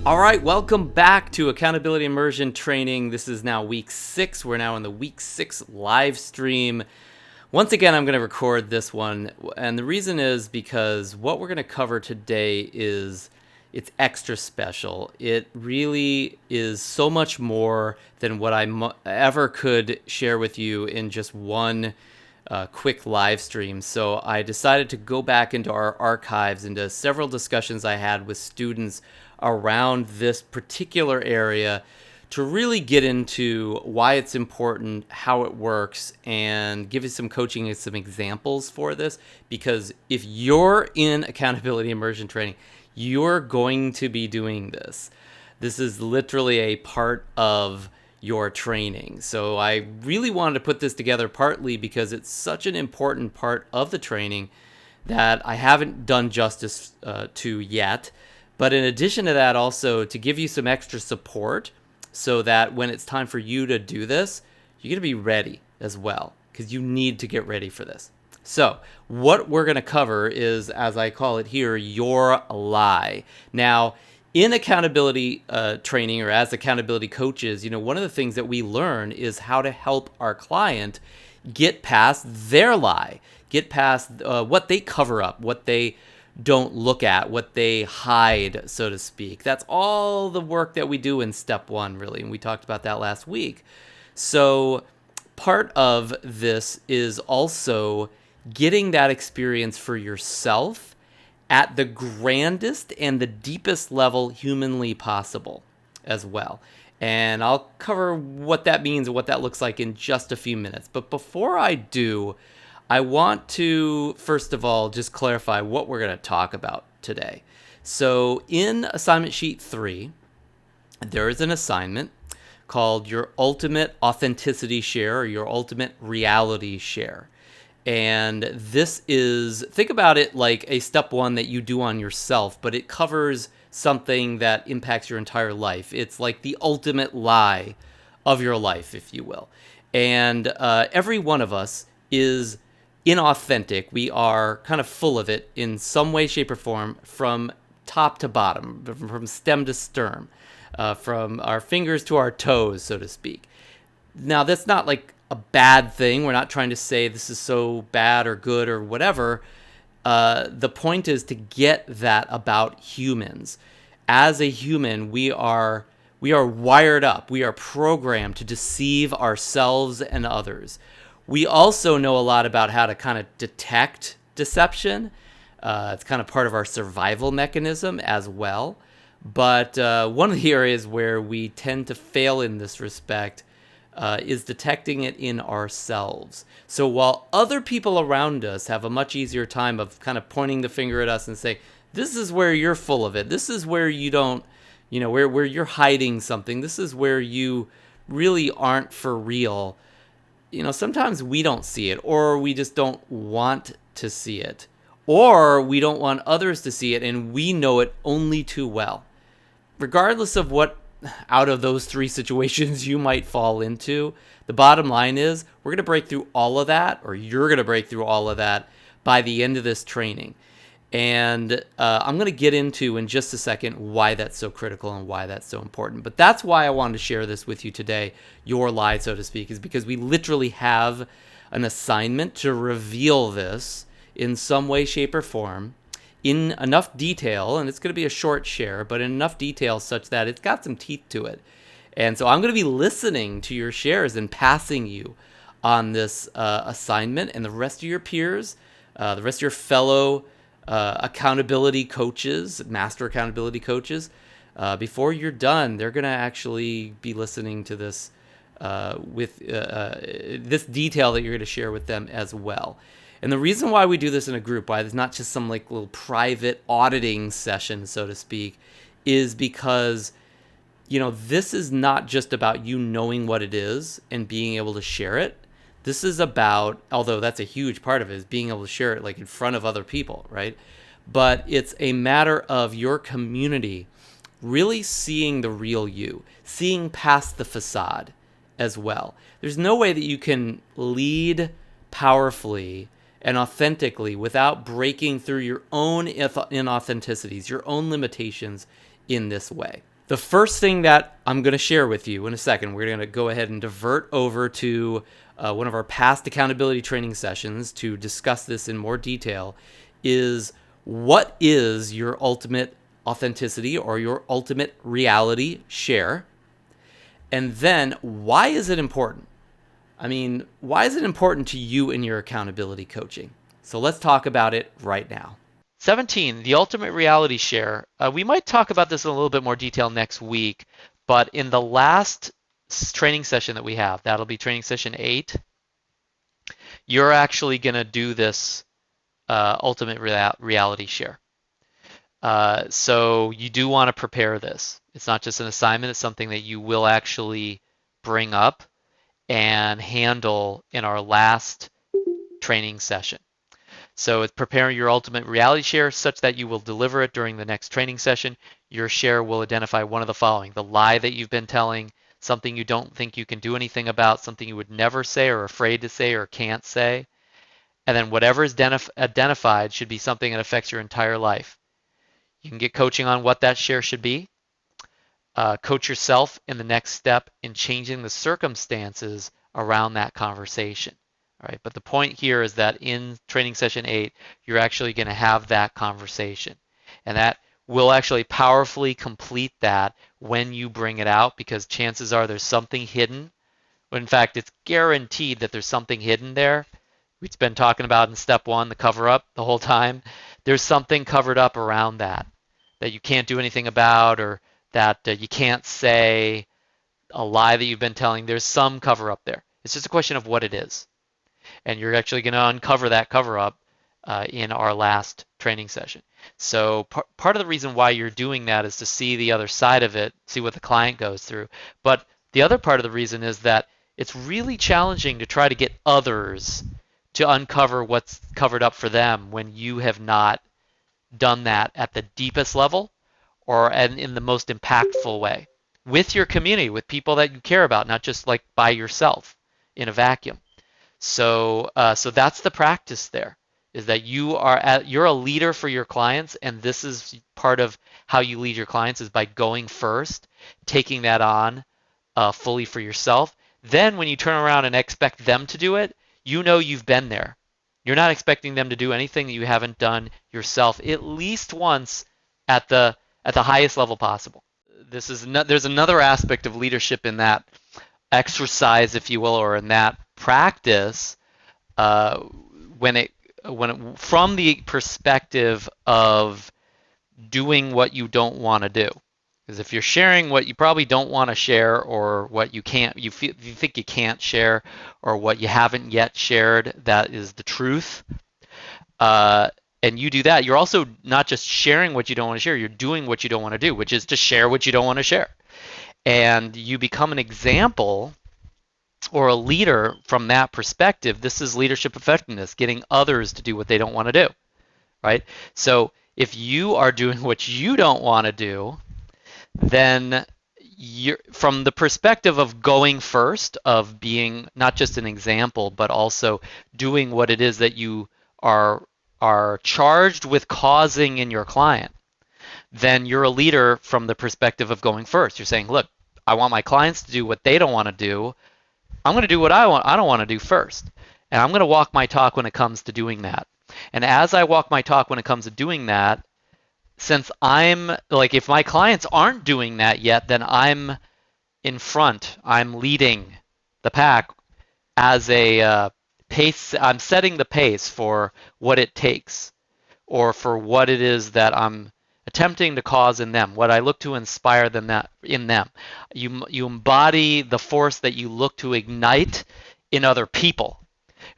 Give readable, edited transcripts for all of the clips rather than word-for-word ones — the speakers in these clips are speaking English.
All right, welcome back to Accountability Immersion Training. This is now week 6. We're now in the week 6 live stream. Once again, I'm going to record this one, and the reason is because what we're going to cover today it's extra special. It really is so much more than what I ever could share with you in just one quick live stream. So I decided to go back into our archives, into several discussions I had with students around this particular area to really get into why it's important, how it works, and give you some coaching and some examples for this. Because if you're in accountability immersion training, you're going to be doing this. This is literally a part of your training. So I really wanted to put this together partly because it's such an important part of the training that I haven't done justice to yet. But in addition to that, also to give you some extra support so that when it's time for you to do this, you're going to be ready as well, because you need to get ready for this. So what we're going to cover is, as I call it here, your lie. Now, in accountability training, or as accountability coaches, one of the things that we learn is how to help our client get past their lie, get past what they cover up, what they don't look at, what they hide, so to speak. That's all the work that we do in step 1, really, and we talked about that last week. So part of this is also getting that experience for yourself at the grandest and the deepest level humanly possible as well. And I'll cover what that means and what that looks like in just a few minutes. But before I do, I want to, first of all, just clarify what we're going to talk about today. So in assignment sheet 3, there is an assignment called your ultimate authenticity share, or your ultimate reality share. And this is, think about it like a step 1 that you do on yourself, but it covers something that impacts your entire life. It's like the ultimate lie of your life, if you will. And every one of us is inauthentic. We are kind of full of it in some way, shape, or form, from top to bottom, from stem to stern, from our fingers to our toes, so to speak. Now, that's not like a bad thing. We're not trying to say this is so bad or good or whatever. The point is to get that about humans. As a human, we are wired up. We are programmed to deceive ourselves and others. We also know a lot about how to kind of detect deception. It's kind of part of our survival mechanism as well. But one of the areas where we tend to fail in this respect is detecting it in ourselves. So while other people around us have a much easier time of kind of pointing the finger at us and saying, this is where you're full of it. This is where you don't, where you're hiding something. This is where you really aren't for real. Sometimes we don't see it, or we just don't want to see it, or we don't want others to see it, and we know it only too well. Regardless of what out of those 3 situations you might fall into, the bottom line is we're going to break through all of that, or you're going to break through all of that by the end of this training. And I'm going to get into in just a second why that's so critical and why that's so important. But that's why I wanted to share this with you today, your lie, so to speak, is because we literally have an assignment to reveal this in some way, shape, or form in enough detail, and it's going to be a short share, but in enough detail such that it's got some teeth to it. And so I'm going to be listening to your shares and passing you on this assignment, and the rest of your peers, the rest of your fellow accountability coaches, master accountability coaches, before you're done, they're going to actually be listening to this with this detail that you're going to share with them as well. And the reason why we do this in a group, why there's not just some like little private auditing session, so to speak, is because, this is not just about you knowing what it is and being able to share it. This is about, although that's a huge part of it, is being able to share it like in front of other people, right? But it's a matter of your community really seeing the real you, seeing past the facade as well. There's no way that you can lead powerfully and authentically without breaking through your own inauthenticities, your own limitations in this way. The first thing that I'm going to share with you in a second, we're going to go ahead and divert over to one of our past accountability training sessions to discuss this in more detail, is what is your ultimate authenticity or your ultimate reality share? And then why is it important? I mean, why is it important to you in your accountability coaching? So let's talk about it right now. 17, the ultimate reality share. We might talk about this in a little bit more detail next week, but in the last training session that we have, that'll be training session 8, you're actually going to do this ultimate reality share. So you do want to prepare this. It's not just an assignment, it's something that you will actually bring up and handle in our last training session. So it's preparing your ultimate reality share such that you will deliver it during the next training session. Your share will identify one of the following: the lie that you've been telling, something you don't think you can do anything about, something you would never say or afraid to say or can't say. And then whatever is identified should be something that affects your entire life. You can get coaching on what that share should be. Coach yourself in the next step in changing the circumstances around that conversation. All right, but the point here is that in training session 8, you're actually going to have that conversation. And that will actually powerfully complete that when you bring it out, because chances are there's something hidden. In fact, it's guaranteed that there's something hidden there. We've been talking about in step 1, the cover up, the whole time. There's something covered up around that you can't do anything about, or that you can't say, a lie that you've been telling. There's some cover up there. It's just a question of what it is. And you're actually going to uncover that cover up in our last training session. So part of the reason why you're doing that is to see the other side of it, see what the client goes through. But the other part of the reason is that it's really challenging to try to get others to uncover what's covered up for them when you have not done that at the deepest level or in the most impactful way with your community, with people that you care about, not just like by yourself in a vacuum. So that's the practice there, is that you're a leader for your clients, and this is part of how you lead your clients, is by going first, taking that on fully for yourself. Then when you turn around and expect them to do it, you know you've been there. You're not expecting them to do anything that you haven't done yourself at least once at the highest level possible. There's another aspect of leadership in that exercise, if you will, or in that practice, from the perspective of doing what you don't want to do. Because if you're sharing what you probably don't want to share, or what you think you can't share, or what you haven't yet shared, that is the truth. And you do that, you're also not just sharing what you don't want to share, you're doing what you don't want to do, which is to share what you don't want to share. And you become an example or a leader from that perspective. This is leadership effectiveness, getting others to do what they don't want to do, right? So if you are doing what you don't want to do, then you're, from the perspective of going first, of being not just an example, but also doing what it is that you are charged with causing in your client, then you're a leader from the perspective of going first. You're saying, look, I want my clients to do what they don't want to do. I'm going to do what I don't want to do first. And I'm going to walk my talk when it comes to doing that. And as I walk my talk when it comes to doing that, since if my clients aren't doing that yet, then I'm in front. I'm leading the pack as a pace. I'm setting the pace for what it takes, or for what it is that I'm attempting to cause in them, what I look to inspire them in them. You embody the force that you look to ignite in other people.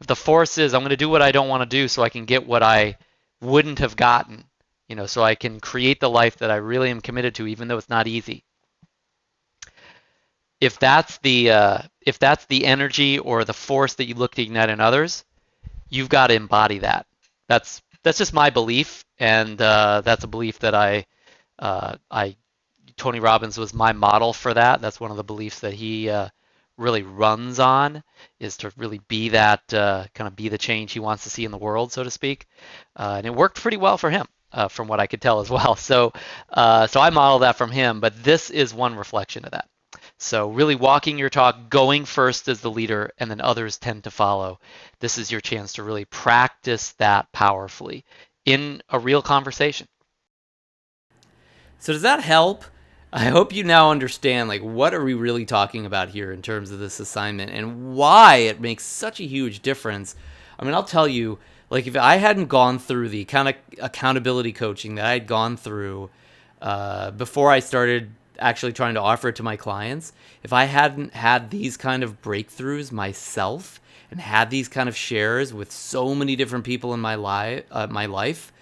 If the force is, I'm going to do what I don't want to do so I can get what I wouldn't have gotten, so I can create the life that I really am committed to, even though it's not easy. If that's the energy or the force that you look to ignite in others, you've got to embody that. That's just my belief, and that's a belief that Tony Robbins was my model for that. That's one of the beliefs that he really runs on, is to really be that, kind of be the change he wants to see in the world, so to speak. And it worked pretty well for him. from what I could tell as well. So I model that from him, but this is one reflection of that. So really walking your talk, going first as the leader, and then others tend to follow. This is your chance to really practice that powerfully in a real conversation. So does that help? I hope you now understand, like, what are we really talking about here in terms of this assignment and why it makes such a huge difference. I mean, I'll tell you, like, if I hadn't gone through the kind of accountability coaching that I had gone through before I started actually trying to offer it to my clients, if I hadn't had these kind of breakthroughs myself and had these kind of shares with so many different people in my life,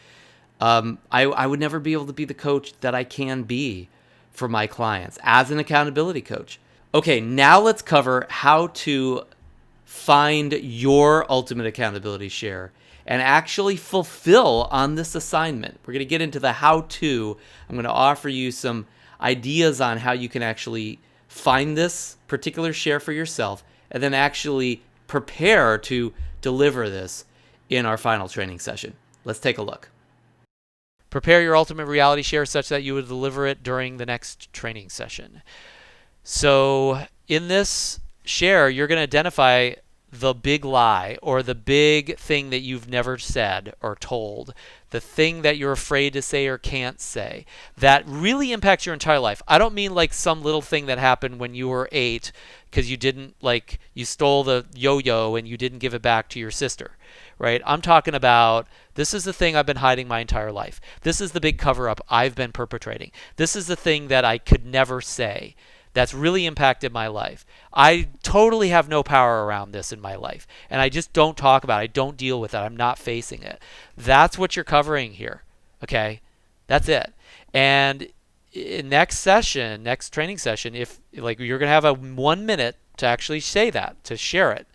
I would never be able to be the coach that I can be for my clients as an accountability coach. Okay, now let's cover how to find your ultimate accountability share and actually fulfill on this assignment. We're going to get into the how to. I'm going to offer you some ideas on how you can actually find this particular share for yourself and then actually prepare to deliver this in our final training session. Let's take a look. Prepare your ultimate reality share such that you would deliver it during the next training session. So in this share, you're going to identify the big lie or the big thing that you've never said or told, the thing that you're afraid to say or can't say that really impacts your entire life. I don't mean like some little thing that happened when you were 8 because you stole the yo-yo and you didn't give it back to your sister, right? I'm talking about this is the thing I've been hiding my entire life. This is the big cover-up I've been perpetrating. This is the thing that I could never say that's really impacted my life. I totally have no power around this in my life, and I just don't talk about it. I don't deal with it. I'm not facing it. That's what you're covering here, okay? That's it. And in next training session, if like you're going to have a 1 minute to actually say that, to share it.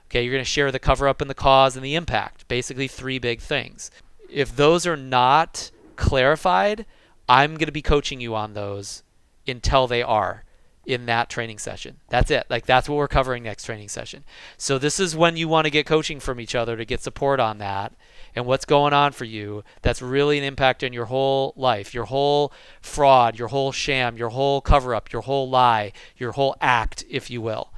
Okay, you're going to share the cover up and the cause and the impact, basically 3 big things. If those are not clarified, I'm going to be coaching you on those until they are in that training session. That's it. Like that's what we're covering next training session. So this is when you want to get coaching from each other to get support on that and what's going on for you that's really an impact in your whole life, your whole fraud, your whole sham, your whole cover up, your whole lie, your whole act, if you will.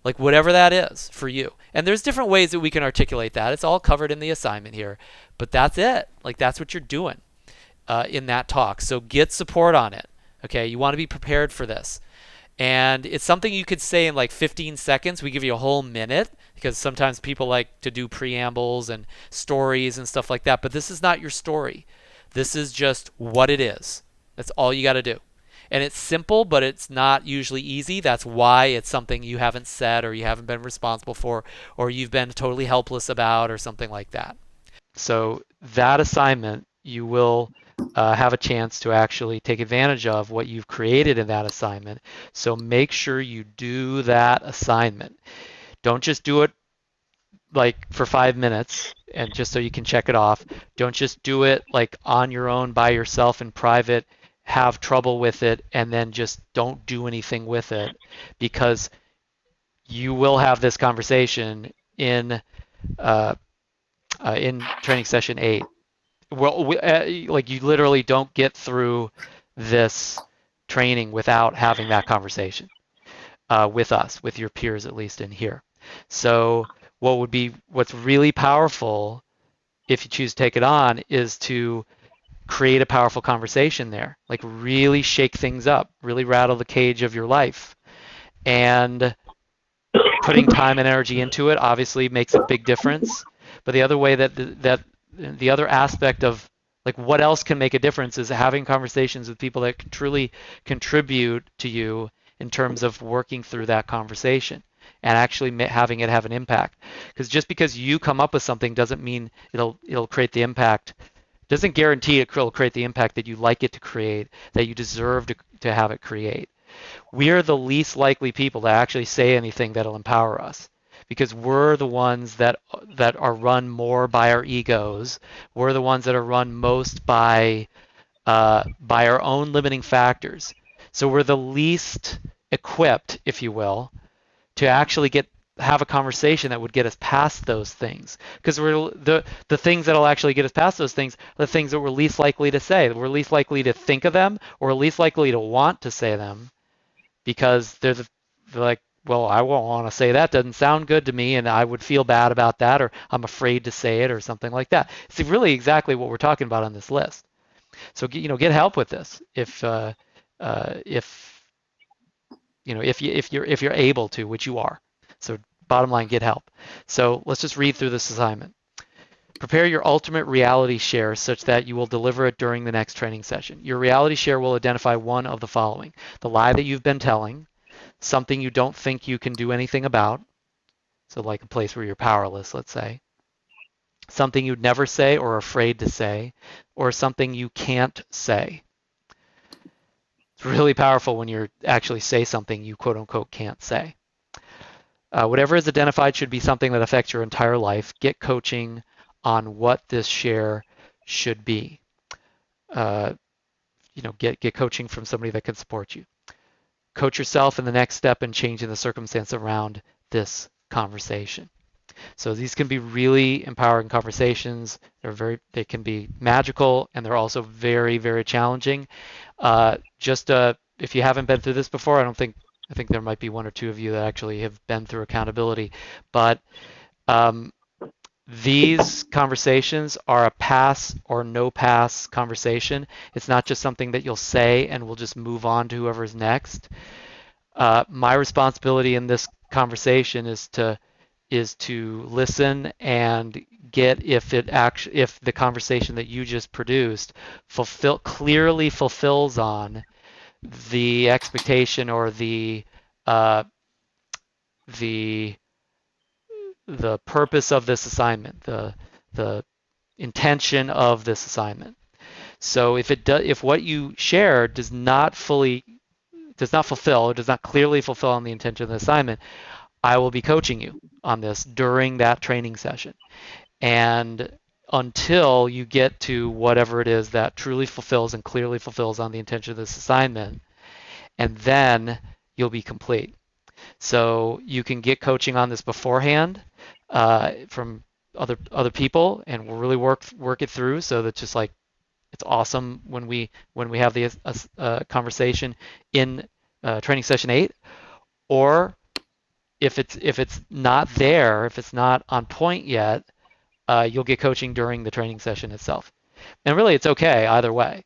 Like whatever that is for you. And there's different ways that we can articulate that. It's all covered in the assignment here. But that's it. Like that's what you're doing in that talk. So get support on it. Okay, you want to be prepared for this. And it's something you could say in like 15 seconds. We give you a whole minute because sometimes people like to do preambles and stories and stuff like that. But this is not your story. This is just what it is. That's all you got to do. And it's simple, but it's not usually easy. That's why it's something you haven't said or you haven't been responsible for or you've been totally helpless about or something like that. So that assignment, you will have a chance to actually take advantage of what you've created in that assignment. So make sure you do that assignment. Don't just do it like for 5 minutes and just so you can check it off. Don't just do it like on your own by yourself in private, have trouble with it, and then just don't do anything with it because you will have this conversation in training session 8. Well, like you literally don't get through this training without having that conversation with us, with your peers, at least in here. So what's really powerful if you choose to take it on is to create a powerful conversation there, like really shake things up, really rattle the cage of your life. And putting time and energy into it obviously makes a big difference. But the other way that the other aspect of like what else can make a difference is having conversations with people that can truly contribute to you in terms of working through that conversation and actually having it have an impact. Because just because you come up with something doesn't mean it'll create the impact, doesn't guarantee it'll create the impact that you like it to create, that you deserve to have it create. We are the least likely people to actually say anything that'll empower us because we're the ones that are run more by our egos. We're the ones that are run most by our own limiting factors. So we're the least equipped, if you will, to actually get have a conversation that would get us past those things, because we're the things that'll actually get us past those things are the things that we're least likely to say. We're least likely to think of them, or least likely to want to say them, because they're like, well, I won't want to say that. Doesn't sound good to me, and I would feel bad about that, or I'm afraid to say it, or something like that. It's really exactly what we're talking about on this list. So get help with this if if you're able to, which you are. So bottom line, get help. So let's just read through this assignment. Prepare your ultimate reality share such that you will deliver it during the next training session. Your reality share will identify one of the following: the lie that you've been telling, something you don't think you can do anything about, so like a place where you're powerless, let's say, something you'd never say or are afraid to say, or something you can't say. It's really powerful when you actually say something you quote unquote can't say. Whatever is identified should be something that affects your entire life. Get coaching on what this share should be. Get coaching from somebody that can support you. Coach yourself in the next step in changing the circumstance around this conversation. So these can be really empowering conversations. They can be magical, and they're also very, very challenging. If you haven't been through this before, I think there might be one or two of you that actually have been through accountability, but these conversations are a pass or no pass conversation. It's not just something that you'll say and we'll just move on to whoever's next. My responsibility in this conversation is to listen and get if the conversation that you just produced clearly fulfills on the expectation or the purpose of this assignment, the intention of this assignment. So if what you share does not clearly fulfill on the intention of the assignment, I will be coaching you on this during that training session. And until you get to whatever it is that truly fulfills and clearly fulfills on the intention of this assignment, and then you'll be complete. So you can get coaching on this beforehand from other people, and we'll really work it through. So that's just like, it's awesome when we have the conversation in training session 8, or if it's not there, if it's not on point yet, you'll get coaching during the training session itself. And really, it's okay either way,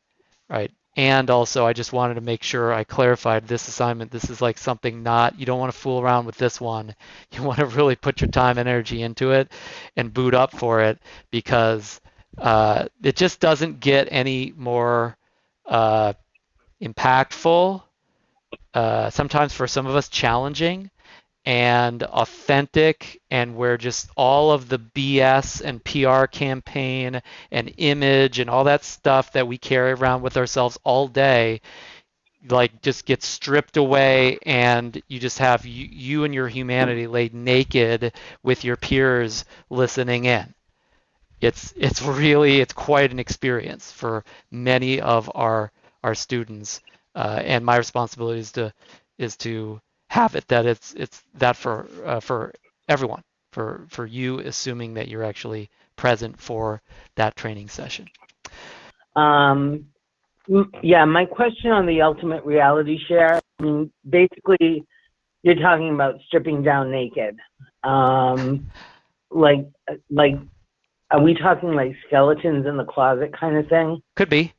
right? And also, I just wanted to make sure I clarified this assignment. This is like something you don't want to fool around with this one. You want to really put your time and energy into it and boot up for it, because it just doesn't get any more impactful, sometimes for some of us challenging, and authentic, and where just all of the BS and PR campaign and image and all that stuff that we carry around with ourselves all day, like, just gets stripped away, and you just have you and your humanity laid naked with your peers listening in. It's quite an experience for many of our students, and my responsibility is to have it that it's that for everyone, for you, assuming that you're actually present for that training session. Yeah, my question on the ultimate reality share, I mean, basically you're talking about stripping down naked. Like are we talking like skeletons in the closet kind of thing? Could be.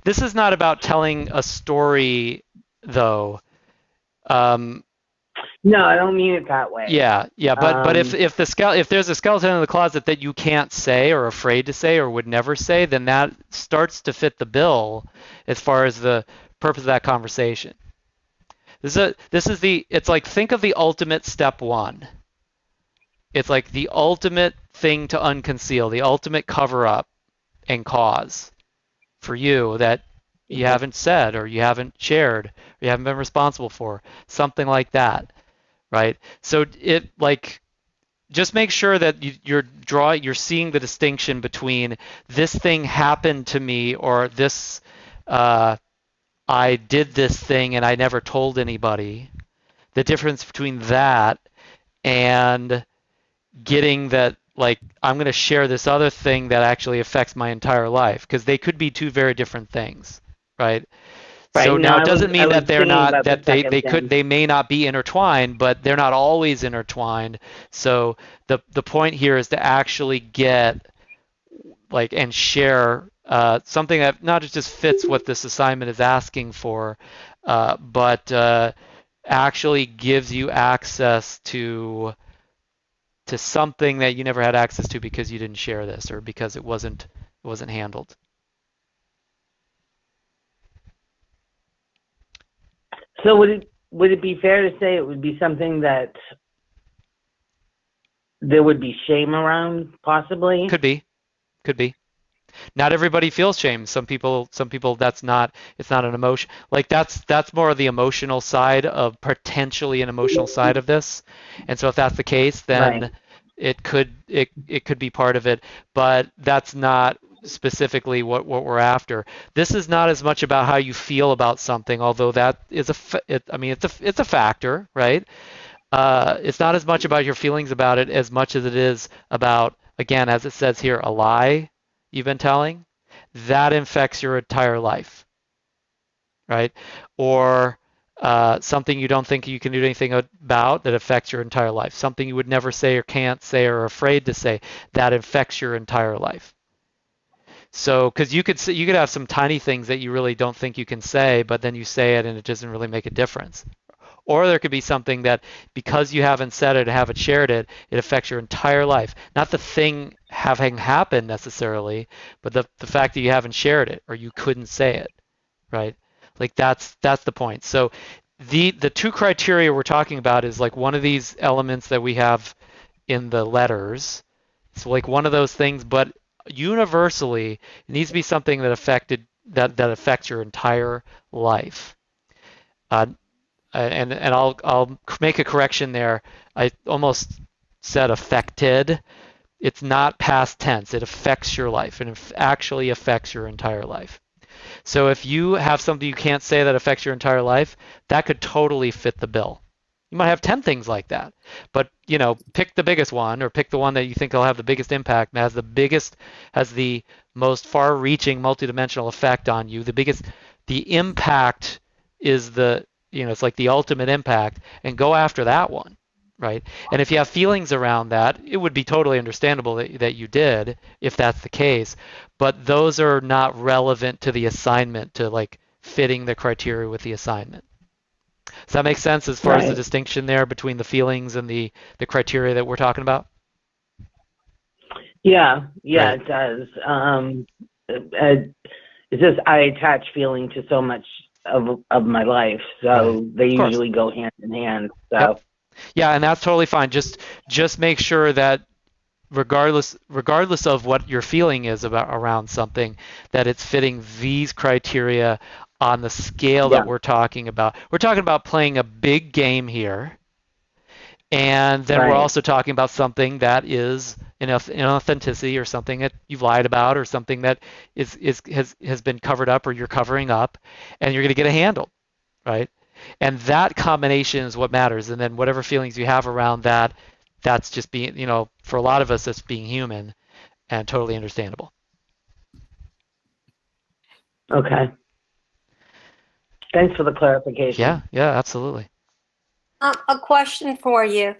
This is not about telling a story, though. No, I don't mean it that way. Yeah. But if there's a skeleton in the closet that you can't say, or afraid to say, or would never say, then that starts to fit the bill as far as the purpose of that conversation. It's like, think of the ultimate step 1. It's like the ultimate thing to unconceal, the ultimate cover up and cause for you that you haven't said, or you haven't shared, or you haven't been responsible for, something like that, right? So just make sure that you're seeing the distinction between this thing happened to me, or this I did this thing and I never told anybody. the difference between that and getting that, like, I'm going to share this other thing that actually affects my entire life, because they could be two very different things, right? Right. So No, now it doesn't I mean was that they're thinking not, about the that second thing. they may not be intertwined, but they're not always intertwined. So the point here is to actually get, like, and share something that not just fits what this assignment is asking for, but actually gives you access to something that you never had access to because you didn't share this, or because it wasn't handled. So would it be fair to say it would be something that there would be shame around, possibly? Could be. Not everybody feels shame. Some people that's not, it's not an emotion. Like, that's more of the emotional side of, potentially an emotional side of this. And so if that's the case, Right. then it could be part of it, but that's not specifically what we're after. This is not as much about how you feel about something, although that is it's a factor, right? It's not as much about your feelings about it as much as it is about, again, as it says here, a lie you've been telling that infects your entire life, right? Or something you don't think you can do anything about that affects your entire life. Something you would never say or can't say or are afraid to say that infects your entire life. So, because you could have some tiny things that you really don't think you can say, but then you say it and it doesn't really make a difference. Or there could be something that, because you haven't said it, haven't shared it, it affects your entire life. Not the thing having happened necessarily, but the fact that you haven't shared it or you couldn't say it, right? Like, that's the point. So the two criteria we're talking about is like one of these elements that we have in the letters. So like one of those things, but universally, it needs to be something that affects your entire life. Uh, and I'll make a correction there. I almost said affected. It's not past tense. It affects your life, and it actually affects your entire life. So if you have something you can't say that affects your entire life, that could totally fit the bill. You might have 10 things like that, but pick the biggest one, or pick the one that you think will have the biggest impact and has the most far-reaching multidimensional effect on you. The impact is it's like the ultimate impact, and go after that one, right? And if you have feelings around that, it would be totally understandable that you did, if that's the case, but those are not relevant to the assignment, to like fitting the criteria with the assignment. Does that make sense as far as the Right. distinction there between the feelings and the criteria that we're talking about? Yeah, Great. it does. It's just I attach feeling to so much of my life, so Right. they Of course. usually go hand in hand. Yep. So Yeah, and that's totally fine. Just make sure that regardless of what your feeling is about around something, that it's fitting these criteria on the scale yeah, that we're talking about. We're talking about playing a big game here. And then we're right, also talking about something that is inauthenticity, or something that you've lied about, or something that has been covered up, or you're covering up, and you're going to get a handle, right? And that combination is what matters. And then whatever feelings you have around that, that's just being, for a lot of us, that's being human and totally understandable. okay. Thanks for the clarification. Yeah, absolutely. A question for you.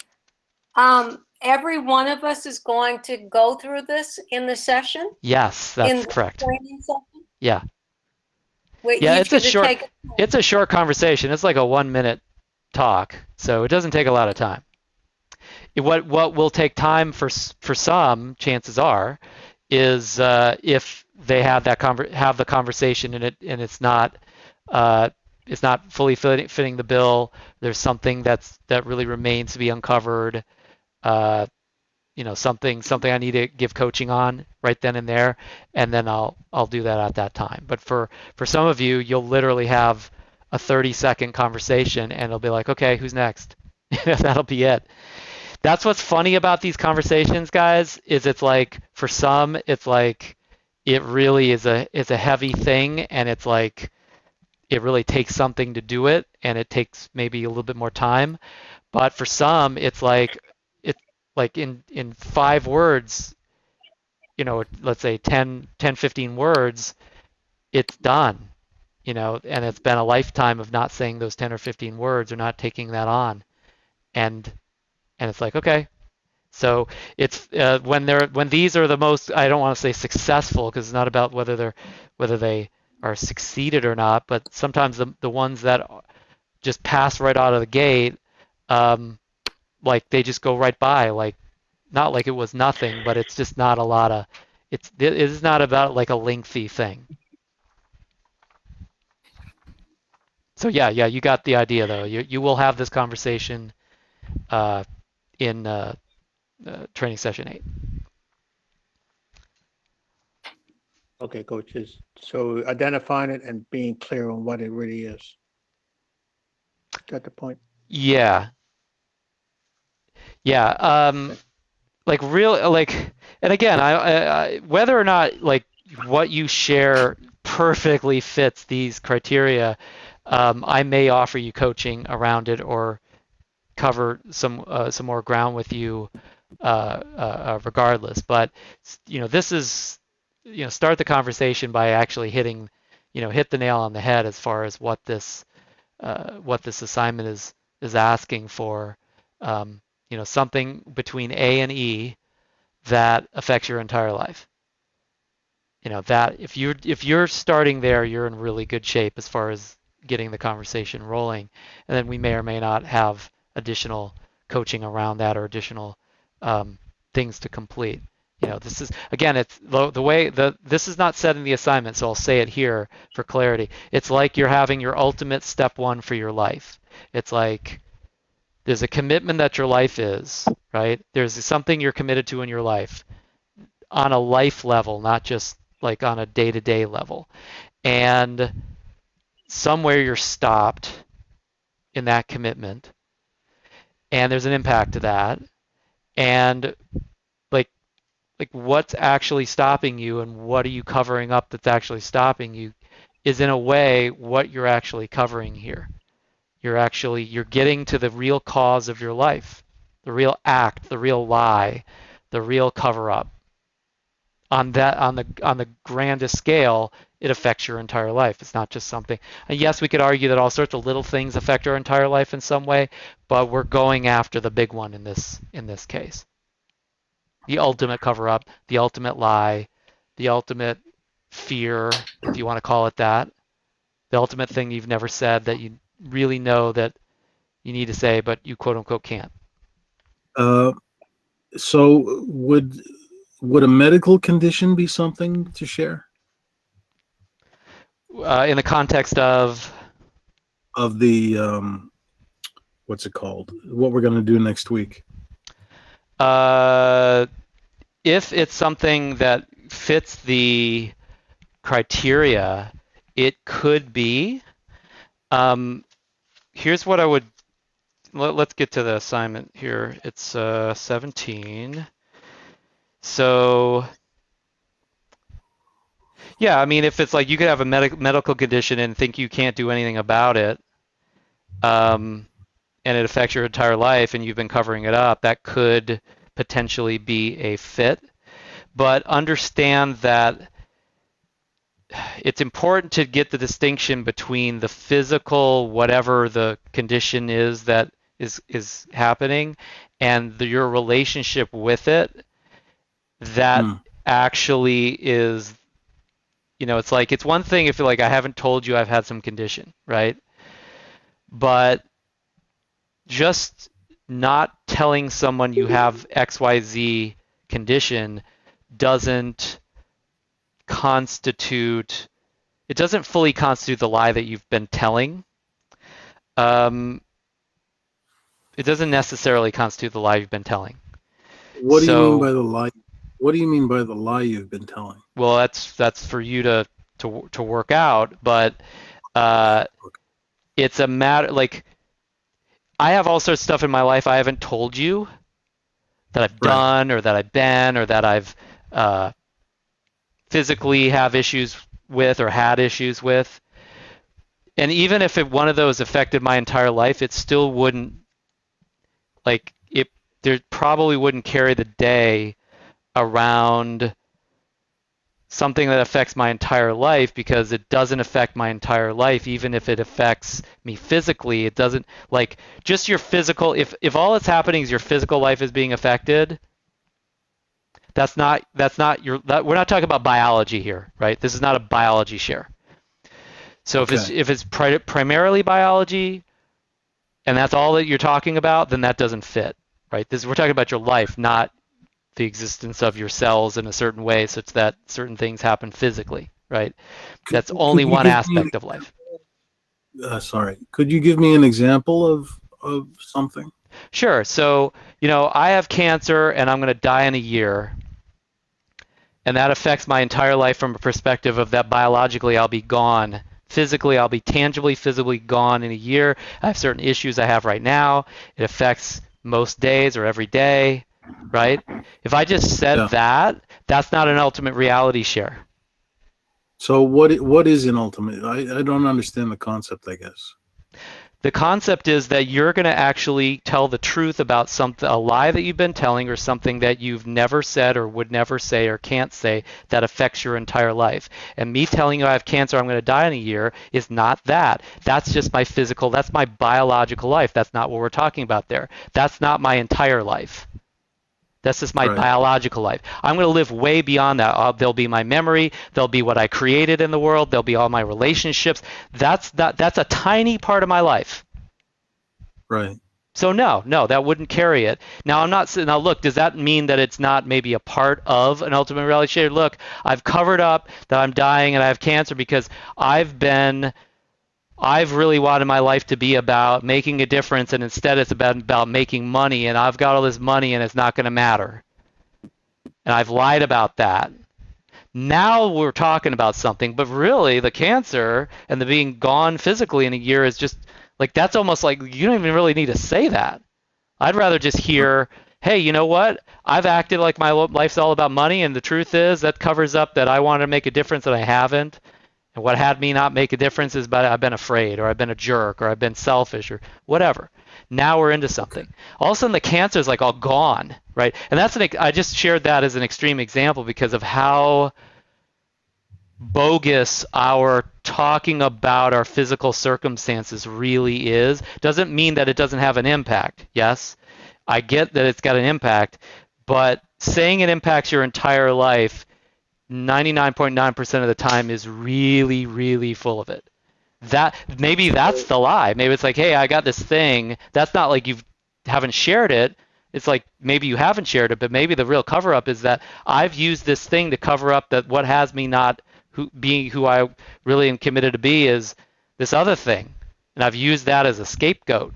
Every one of us is going to go through this in the session? Yes, In that's the correct. training session? Yeah. We're Yeah, each going to take a it's a short conversation. It's like a 1 minute talk, so it doesn't take a lot of time. What will take time for some, chances are, is if they have the conversation and it's not fully fitting the bill. There's something that really remains to be uncovered. Something I need to give coaching on right then and there, and then I'll do that at that time. But for some of you, you'll literally have a 30-second conversation, and it'll be like, okay, who's next? That'll be it. That's what's funny about these conversations, guys, is it's like, for some, it's like, it really is a heavy thing, and it's like, it really takes something to do it, and it takes maybe a little bit more time. But for some, it's like in 5 words, let's say 15 words, it's done, and it's been a lifetime of not saying those 10 or 15 words or not taking that on. And it's like, okay. So it's when these are the most, I don't want to say successful, because it's not about whether they are succeeded or not, but sometimes the ones that just pass right out of the gate, like they just go right by, like not like it was nothing, but it's just not a lot of, it is not about like a lengthy thing. So yeah, you got the idea though. You will have this conversation in training session 8. Okay, coaches. So identifying it and being clear on what it really is. Is that the point? Yeah. Like real, like, and again, I whether or not like what you share perfectly fits these criteria, I may offer you coaching around it or cover some more ground with you regardless. But this is, start the conversation by actually hitting, hit the nail on the head as far as what this assignment is asking for. Something between A and E that affects your entire life. That if you're starting there, you're in really good shape as far as getting the conversation rolling. And then we may or may not have additional coaching around that or additional things to complete. This is, again, it's the way this is not said in the assignment, so I'll say it here for clarity. It's like you're having your ultimate step 1 for your life. It's like there's a commitment that your life is, right? There's something you're committed to in your life on a life level, not just like on a day-to-day level. And somewhere you're stopped in that commitment, and there's an impact to that. And like what's actually stopping you and what are you covering up that's actually stopping you is in a way what you're actually covering here. You're getting to the real cause of your life, the real act, the real lie, the real cover up. On the grandest scale, it affects your entire life. It's not just something. And yes, we could argue that all sorts of little things affect our entire life in some way, but we're going after the big one in this case. The ultimate cover up, the ultimate lie, the ultimate fear, if you want to call it that, the ultimate thing you've never said that you really know that you need to say, but you quote unquote can't. So would a medical condition be something to share? In the context of the what's it called? What we're going to do next week? If it's something that fits the criteria, it could be. Here's what I would. Let's get to the assignment here. It's 17. So, yeah, I mean, if it's like you could have a medical condition and think you can't do anything about it, and it affects your entire life and you've been covering it up, that could potentially be a fit. But understand that it's important to get the distinction between the physical, whatever the condition is that is happening, and your relationship with it that actually is, it's like, it's one thing if you're like, I haven't told you I've had some condition, right? But just not telling someone you have XYZ condition doesn't constitute, it doesn't fully constitute the lie that you've been telling. It doesn't necessarily constitute the lie you've been telling. What do you mean by the lie? What do you mean by the lie you've been telling? Well, that's for you to work out, but it's a matter, like, I have all sorts of stuff in my life I haven't told you that I've done or that I've been or that I've physically have issues with or had issues with. And even if one of those affected my entire life, it still wouldn't, like, it, there probably wouldn't carry the day around something that affects my entire life, because it doesn't affect my entire life. Even if it affects me physically, it doesn't, like, just your physical, if all that's happening is your physical life is being affected, that's not we're not talking about biology here, right? This is not a biology share. So Okay. if it's primarily biology and that's all that you're talking about, then that doesn't fit, right? We're talking about your life, not the existence of your cells in a certain way such that certain things happen physically, right? That's only Could you one give me aspect of life. sorry, could you give me an example of something? Sure. So, I have cancer and I'm going to die in a year. And that affects my entire life from a perspective of that biologically I'll be gone. Physically, I'll be tangibly, physically gone in a year. I have certain issues I have right now. It affects most days or every day, right? If I just said Yeah. that, that's not an ultimate reality share. So what is an ultimate? I don't understand the concept, I guess. The concept is that you're going to actually tell the truth about something, a lie that you've been telling, or something that you've never said or would never say or can't say that affects your entire life. And me telling you I have cancer, I'm going to die in a year, is not that. That's just my physical, that's my biological life. That's not what we're talking about there. That's not my entire life. That's just my Right. biological life. I'm going to live way beyond that. There'll be my memory. There'll be what I created in the world. There'll be all my relationships. That's a tiny part of my life. Right. So no, that wouldn't carry it. Now now look, does that mean that it's not maybe a part of an ultimate reality share? Look, I've covered up that I'm dying and I have cancer because I've really wanted my life to be about making a difference, and instead it's about making money, and I've got all this money and it's not going to matter. And I've lied about that. Now we're talking about something, but really the cancer and the being gone physically in a year is just like, that's almost like you don't even really need to say that. I'd rather just hear, hey, you know what? I've acted like my life's all about money, and the truth is that covers up that I wanted to make a difference and I haven't. And what had me not make a difference is that I've been afraid, or I've been a jerk, or I've been selfish, or whatever. Now we're into something. All of a sudden the cancer is like all gone, right? And I just shared that as an extreme example because of how bogus our talking about our physical circumstances really is. Doesn't mean that it doesn't have an impact. Yes, I get that it's got an impact, but saying it impacts your entire life 99.9% of the time is really, really full of it. Maybe that's the lie. Maybe it's like, hey, I got this thing. That's not like you haven't shared it. It's like maybe you haven't shared it, but maybe the real cover up is that I've used this thing to cover up that what has me not being who I really am committed to be is this other thing. And I've used that as a scapegoat.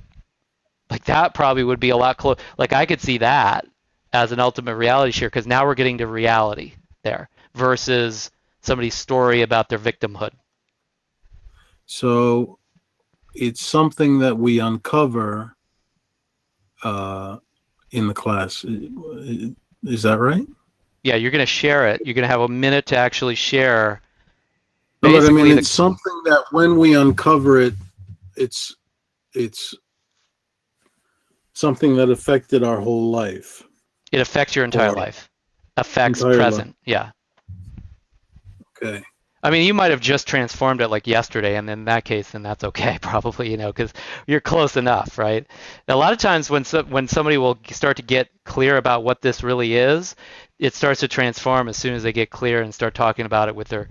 Like that probably would be a lot closer. Like I could see that as an ultimate reality share, because now we're getting to reality there versus somebody's story about their victimhood. So it's something that we uncover in the class. Is that right? Yeah, you're going to share it. You're going to have a minute to actually share. No, but I mean, Basically, it's something that when we uncover it, it's something that affected our whole life. it affects your entire Or life. Affects entire present. life. Yeah. Okay. I mean, you might have just transformed it like yesterday, and in that case, then that's okay, probably, because you're close enough, right? A lot of times when somebody will start to get clear about what this really is, it starts to transform as soon as they get clear and start talking about it with their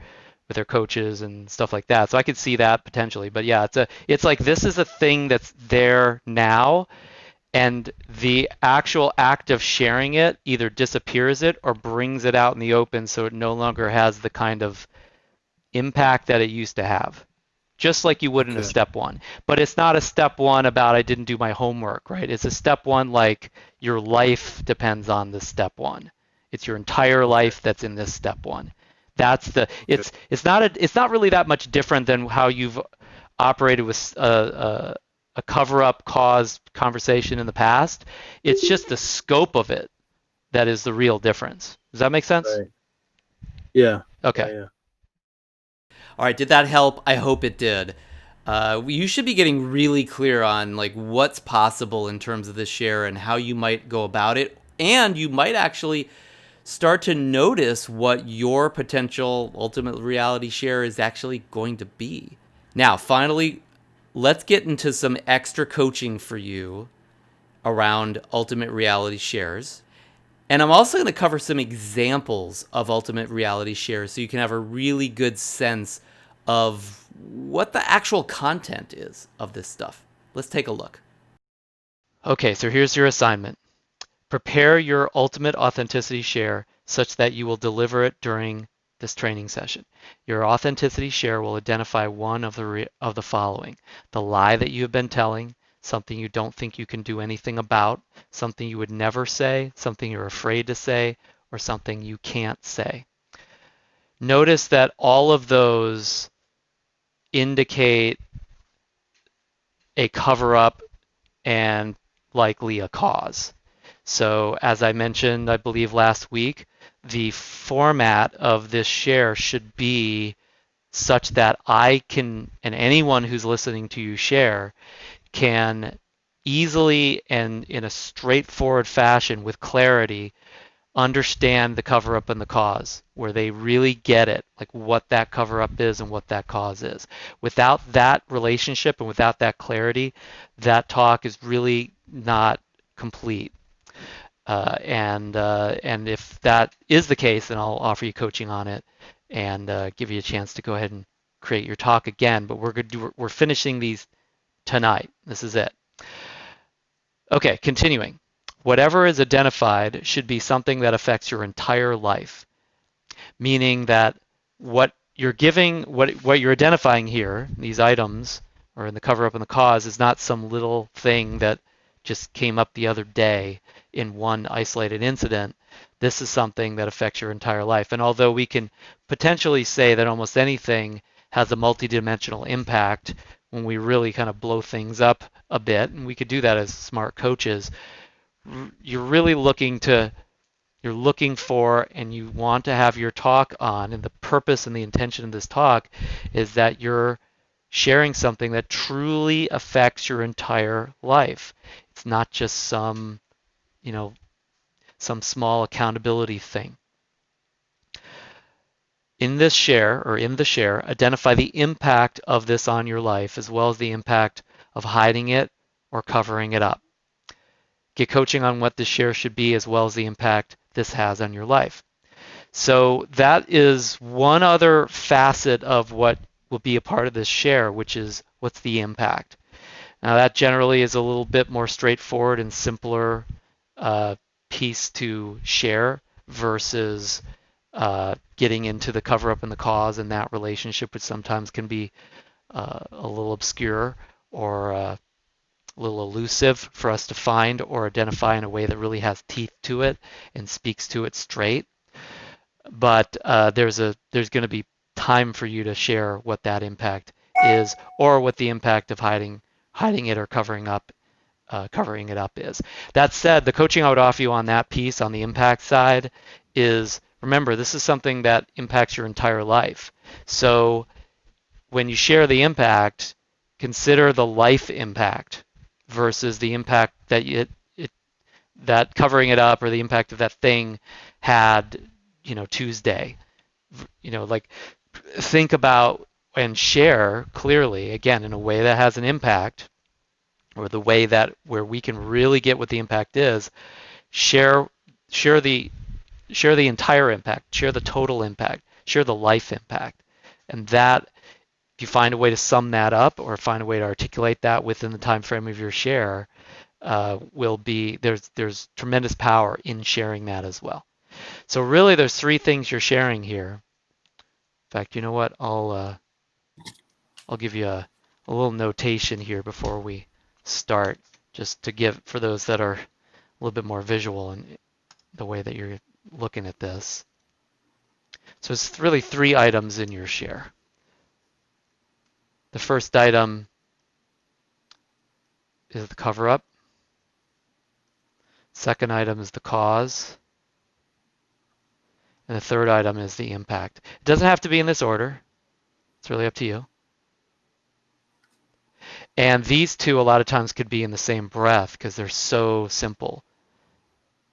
coaches and stuff like that. So I could see that potentially, but yeah, it's like this is a thing that's there now, and the actual act of sharing it either disappears it or brings it out in the open, so it no longer has the kind of impact that it used to have, just like you would in a Okay. step one. But it's not a step one about I didn't do my homework, right? It's a step one like your life depends on this step one. It's your entire life that's in this step one. It's not really that much different than how you've operated with a cover up cause conversation in the past. It's just the scope of it that is the real difference. Does that make sense? Right. Yeah. Okay. Yeah. All right, did that help? I hope it did. You should be getting really clear on like what's possible in terms of this share and how you might go about it. And you might actually start to notice what your potential ultimate reality share is actually going to be. Now, finally, let's get into some extra coaching for you around ultimate reality shares. And I'm also going to cover some examples of ultimate reality shares so you can have a really good sense of what the actual content is of this stuff. Let's take a look. Okay, so here's your assignment. Prepare your ultimate authenticity share such that you will deliver it during this training session. Your authenticity share will identify one of the following: the lie that you have been telling, something you don't think you can do anything about, something you would never say, something you're afraid to say, or something you can't say. Notice that all of those indicate a cover-up and likely a cause. So as I mentioned, I believe last week, the format of this share should be such that I can, and anyone who's listening to you share, can easily and in a straightforward fashion with clarity understand the cover up and the cause, where they really get it, like what that cover up is and what that cause is. Without that relationship and without that clarity, that talk is really not complete. And if that is the case, then I'll offer you coaching on it and give you a chance to go ahead and create your talk again. But we're finishing these tonight. This is it. Okay, continuing. Whatever is identified should be something that affects your entire life, meaning that what you're giving, what you're identifying here, these items, or in the cover up and the cause, is not some little thing that just came up the other day in one isolated incident. This is something that affects your entire life. And although we can potentially say that almost anything has a multidimensional impact when we really kind of blow things up a bit, and we could do that as smart coaches, you're really you're looking for and you want to have your talk on, and the purpose and the intention of this talk is that you're sharing something that truly affects your entire life. It's not just some small accountability thing. In this share, or in the share, identify the impact of this on your life as well as the impact of hiding it or covering it up. Get coaching on what this share should be as well as the impact this has on your life. So that is one other facet of what will be a part of this share, which is what's the impact. Now that generally is a little bit more straightforward and simpler piece to share versus getting into the cover up and the cause and that relationship, which sometimes can be a little obscure or a little elusive for us to find or identify in a way that really has teeth to it and speaks to it straight. But there's going to be time for you to share what that impact is, or what the impact of hiding it or covering it up is. That said, the coaching I would offer you on that piece, on the impact side, is, remember, this is something that impacts your entire life. So when you share the impact, consider the life impact versus the impact that that covering it up or the impact of that thing had, Tuesday. Like, think about and share clearly, again, in a way that has an impact, or the way that where we can really get what the impact is. Share the entire impact, share the total impact, share the life impact. And that, if you find a way to sum that up or find a way to articulate that within the time frame of your share, there's tremendous power in sharing that as well. So really there's three things you're sharing here. In fact, you know what? I'll give you a little notation here before we start, just to give for those that are a little bit more visual in the way that you're looking at this. So it's really three items in your share. The first item is the cover-up. Second item is the cause. And the third item is the impact. It doesn't have to be in this order. It's really up to you. And these two a lot of times could be in the same breath because they're so simple.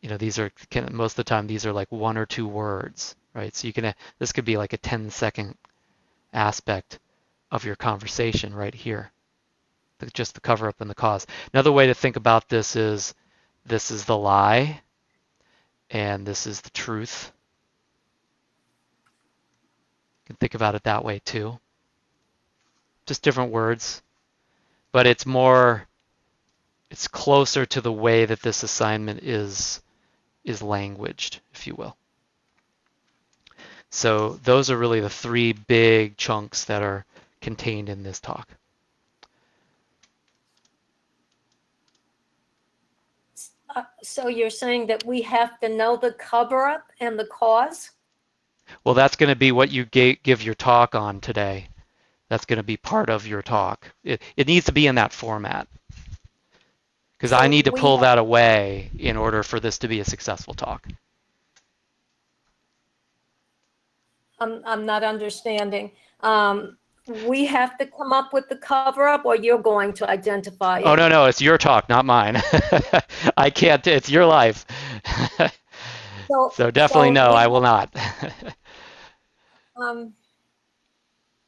You know, these are most of the time these are like 1 or 2 words, right? So you can this could be like a 10-second aspect of your conversation right here. Just the cover up and the cause. Another way to think about this is the lie and this is the truth. You can think about it that way too. Just different words, but it's closer to the way that this assignment is languaged, if you will. So those are really the 3 big chunks that are contained in this talk. So you're saying that we have to know the cover-up and the cause? Well, that's going to be what you give your talk on today. That's going to be part of your talk. It needs to be in that format because I need to pull that away in order for this to be a successful talk. I'm not understanding. We have to come up with the cover-up, or you're going to identify it? Oh, no, it's your talk, not mine. I can't, it's your life. So definitely no, I will not.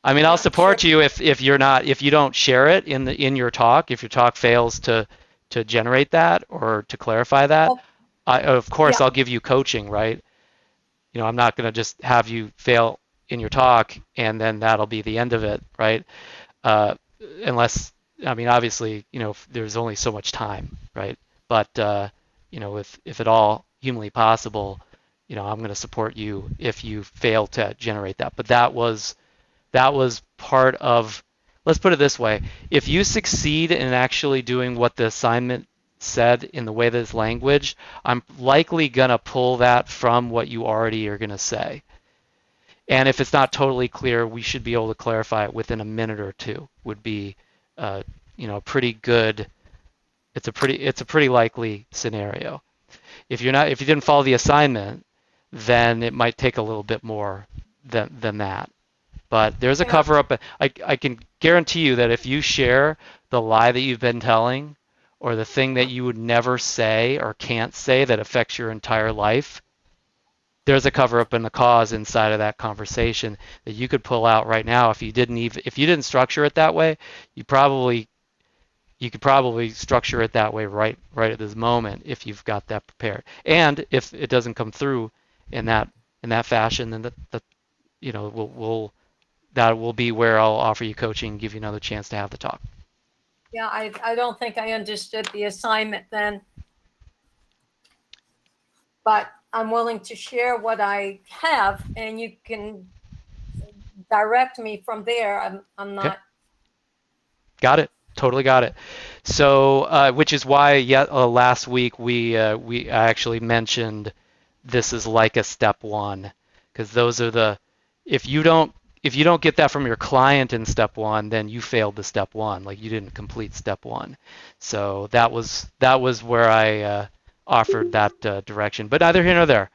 I mean, I'll support you if you don't share it in your talk, if your talk fails to generate that or to clarify that. Of course, I'll give you coaching, right? You know, I'm not going to just have you fail in your talk and then that'll be the end of it, right? Unless, I mean, obviously, you know, there's only so much time, right? But, you know, if at all humanly possible, you know, I'm going to support you if you fail to generate that. But that was part of, let's put it this way. If you succeed in actually doing what the assignment said in the way that it's language, I'm likely going to pull that from what you already are going to say. And if it's not totally clear, we should be able to clarify it within a minute or 2 would be, you know, pretty good. It's a pretty likely scenario. If you didn't follow the assignment, then it might take a little bit more than that. But there's a cover up. I can guarantee you that if you share the lie that you've been telling or the thing that you would never say or can't say that affects your entire life, there's a cover up and the cause inside of that conversation that you could pull out right now. If you didn't structure it that way, you could probably structure it that way right at this moment if you've got that prepared. And if it doesn't come through in that fashion, then that you know that will be where I'll offer you coaching and give you another chance to have the talk. Yeah, I don't think I understood the assignment then, but I'm willing to share what I have, and you can direct me from there. I'm not. Okay. Got it. Totally got it. So, which is why last week we actually mentioned this is like a step 1, because those are if you don't get that from your client in step 1, then you failed the step 1, like you didn't complete step 1. So that was where I offered that direction, but neither here nor there.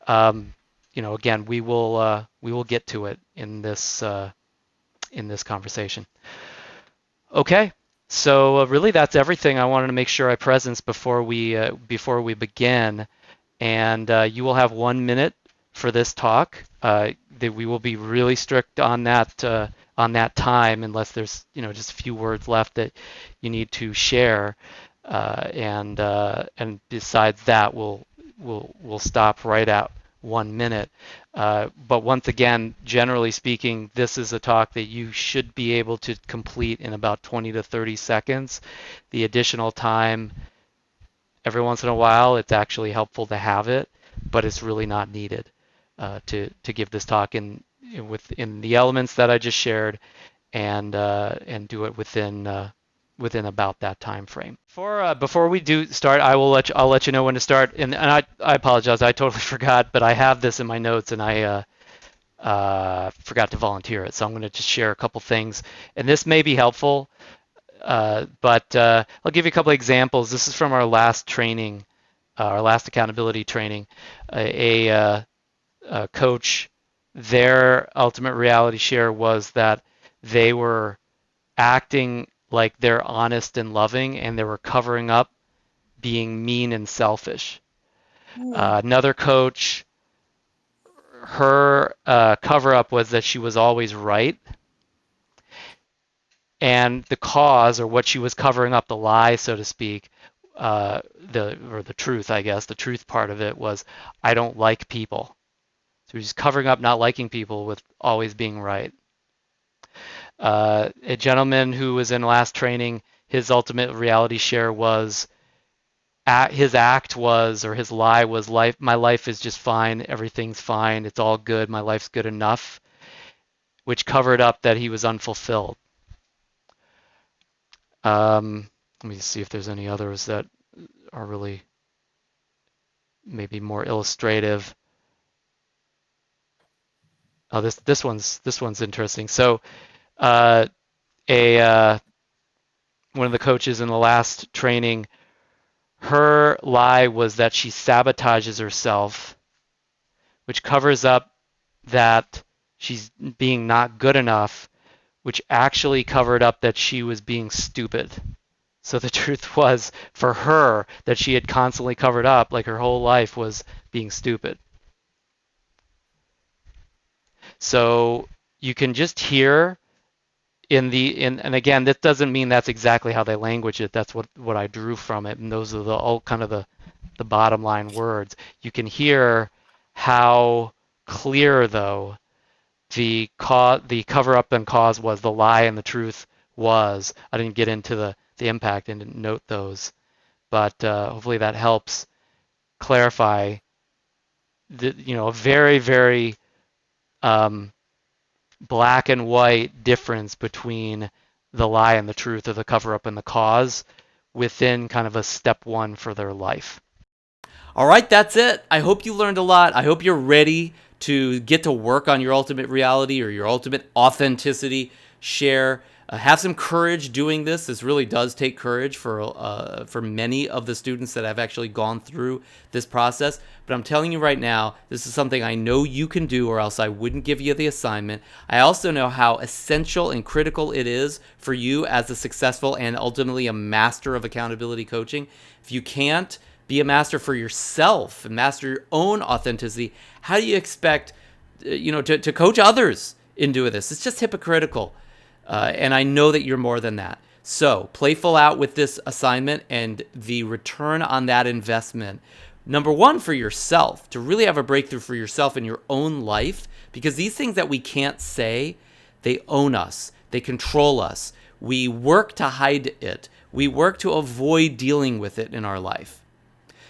You know, again, we will get to it in this conversation. Okay, so really that's everything I wanted to make sure I presence before we begin, and you will have 1 minute for this talk. That we will be really strict on that time unless there's just a few words left that you need to share, and besides that we'll stop right at 1 minute. But once again, generally speaking, this is a talk that you should be able to complete in about 20 to 30 seconds. The additional time, every once in a while, it's actually helpful to have it, but it's really not needed to give this talk within the elements that I just shared, and do it within about that time frame. Before we do start, I'll let you know when to start. And I apologize, I totally forgot, but I have this in my notes and I forgot to volunteer it. So I'm going to just share a couple things, and this may be helpful, but I'll give you a couple examples. This is from our last training, our last accountability training. A coach, their ultimate reality share was that they were acting like they're honest and loving, and they were covering up being mean and selfish. Another coach, her cover up was that she was always right. And the cause, or what she was covering up, the lie, so to speak, the truth, I guess, the truth part of it was, I don't like people. So she's covering up not liking people with always being right. A gentleman who was in last training, his ultimate reality share was, his act was, or his lie was, my life is just fine, everything's fine, it's all good, my life's good enough, which covered up that he was unfulfilled. Let me see if there's any others that are really maybe more illustrative. Oh, this one's interesting. So, one of the coaches in the last training, her lie was that she sabotages herself, which covers up that she's being not good enough, which actually covered up that she was being stupid. So the truth was, for her, that she had constantly covered up, like her whole life was being stupid. So you can just hear and again, this doesn't mean that's exactly how they language it. That's what I drew from it, and those are all kind of the bottom line words. You can hear how clear, though, the cover up and cause was, the lie and the truth was. I didn't get into the impact and didn't note those, but hopefully that helps clarify a very, very black and white difference between the lie and the truth, or the cover up and the cause, within kind of a step one for their life. All right, that's it. I hope you learned a lot. I hope you're ready to get to work on your ultimate reality or your ultimate authenticity share. Have some courage doing this. This really does take courage for many of the students that have actually gone through this process. But I'm telling you right now, this is something I know you can do, or else I wouldn't give you the assignment. I also know how essential and critical it is for you as a successful and ultimately a master of accountability coaching. If you can't be a master for yourself and master your own authenticity, how do you expect to coach others into this? It's just hypocritical. And I know that you're more than that. So playful out with this assignment, and the return on that investment. Number one, for yourself, to really have a breakthrough for yourself in your own life, because these things that we can't say, they own us. They control us. We work to hide it. We work to avoid dealing with it in our life.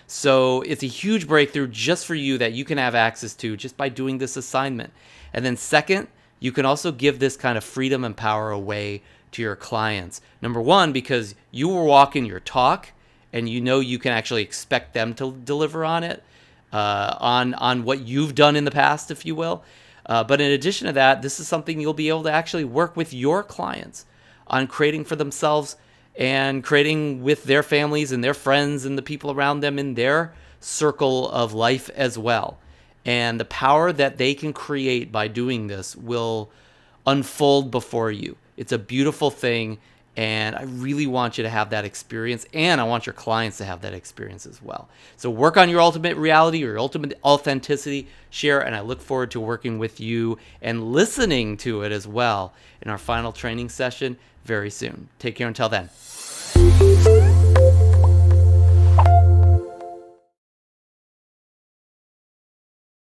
So it's a huge breakthrough just for you that you can have access to just by doing this assignment. And then second, you can also give this kind of freedom and power away to your clients. Number one, because you were walking your talk, and you can actually expect them to deliver on it, on what you've done in the past, if you will. But in addition to that, this is something you'll be able to actually work with your clients on creating for themselves, and creating with their families and their friends and the people around them in their circle of life as well. And the power that they can create by doing this will unfold before you. It's a beautiful thing, and I really want you to have that experience, and I want your clients to have that experience as well. So work on your ultimate reality, or your ultimate authenticity share, and I look forward to working with you and listening to it as well in our final training session very soon. Take care until then.